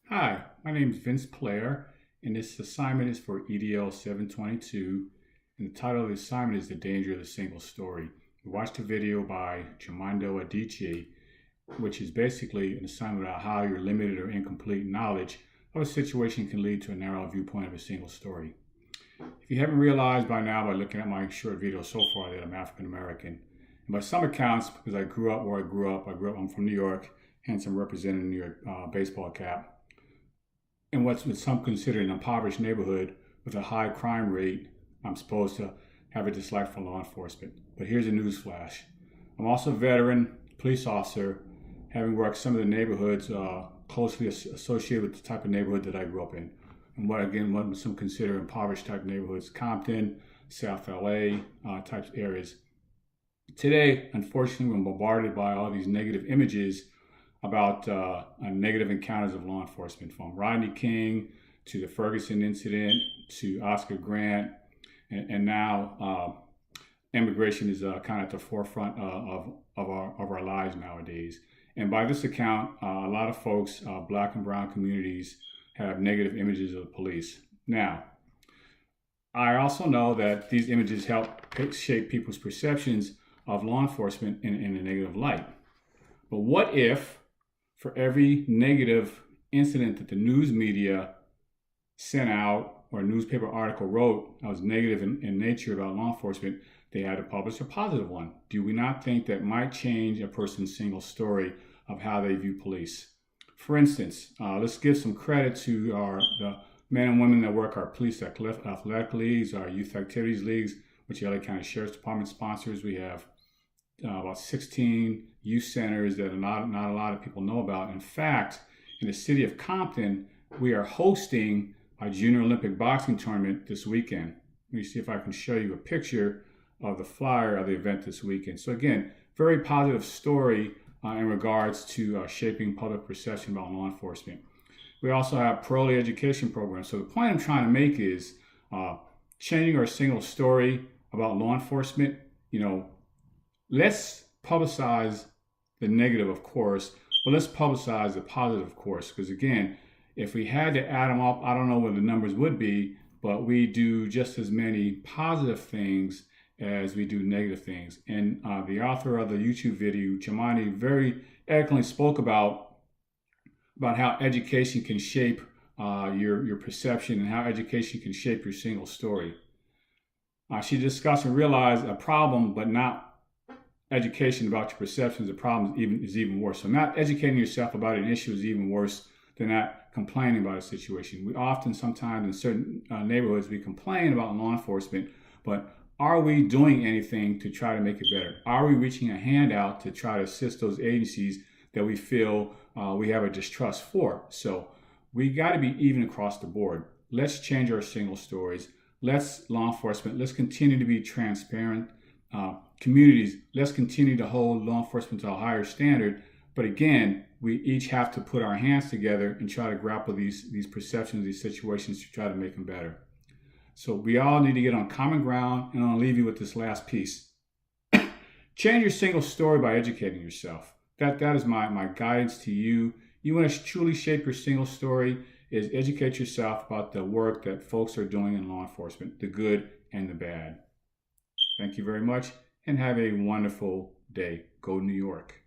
Hi, my name is Vince Plair, and this assignment is for EDOL 722. And the title of the assignment is The Danger of the Single Story. We watched a video by Jamando Adichie, which is basically an assignment about how your limited or incomplete knowledge of a situation can lead to a narrow viewpoint of a single story. If you haven't realized by now by looking at my short video so far that I'm African American, and by some accounts, because I grew up where I grew up, I'm from New York, hence I'm representing the New York baseball cap. In what's some consider an impoverished neighborhood with a high crime rate, I'm supposed to have a dislike for law enforcement. But here's a news flash. I'm also a veteran police officer, having worked some of the neighborhoods closely associated with the type of neighborhood that I grew up in. And what some consider impoverished type neighborhoods, Compton, South LA types areas. Today, unfortunately, we're bombarded by all these negative images about negative encounters of law enforcement, from Rodney King to the Ferguson incident to Oscar Grant, and now immigration is kind of at the forefront of our lives nowadays. And by this account, a lot of folks, Black and brown communities, have negative images of the police. Now, I also know that these images help shape people's perceptions of law enforcement in a negative light. But what if, for every negative incident that the news media sent out or a newspaper article wrote that was negative in nature about law enforcement, they had to publish a positive one? Do we not think that might change a person's single story of how they view police? For instance, let's give some credit to the men and women that work our police athletic leagues, our youth activities leagues, which the LA County Sheriff's Department sponsors. We have about 16 youth centers that not a lot of people know about. In fact, in the city of Compton, we are hosting a Junior Olympic boxing tournament this weekend. Let me see if I can show you a picture of the flyer of the event this weekend. So again, very positive story in regards to shaping public perception about law enforcement. We also have pro education programs. So the point I'm trying to make is changing our single story about law enforcement. Let's publicize the negative, of course, but let's publicize the positive, of course, because again, if we had to add them up, I don't know what the numbers would be, but we do just as many positive things as we do negative things. And the author of the YouTube video, Jamani, very eloquently spoke about how education can shape your perception and how education can shape your single story. She discussed and realized a problem, but not education about your perceptions. The problem is even worse. So not educating yourself about an issue is even worse than not complaining about a situation. We often, sometimes in certain neighborhoods, we complain about law enforcement, but are we doing anything to try to make it better? Are we reaching a hand out to try to assist those agencies that we feel we have a distrust for? So we got to be even across the board. Let's change our single stories. Let's continue to be transparent. Communities, let's continue to hold law enforcement to a higher standard. But again, we each have to put our hands together and try to grapple these perceptions, these situations, to try to make them better. So we all need to get on common ground, and I'll leave you with this last piece. Change your single story by educating yourself. That is my guidance to you. You want to truly shape your single story, is educate yourself about the work that folks are doing in law enforcement, the good and the bad. Thank you very much, and have a wonderful day. Go New York.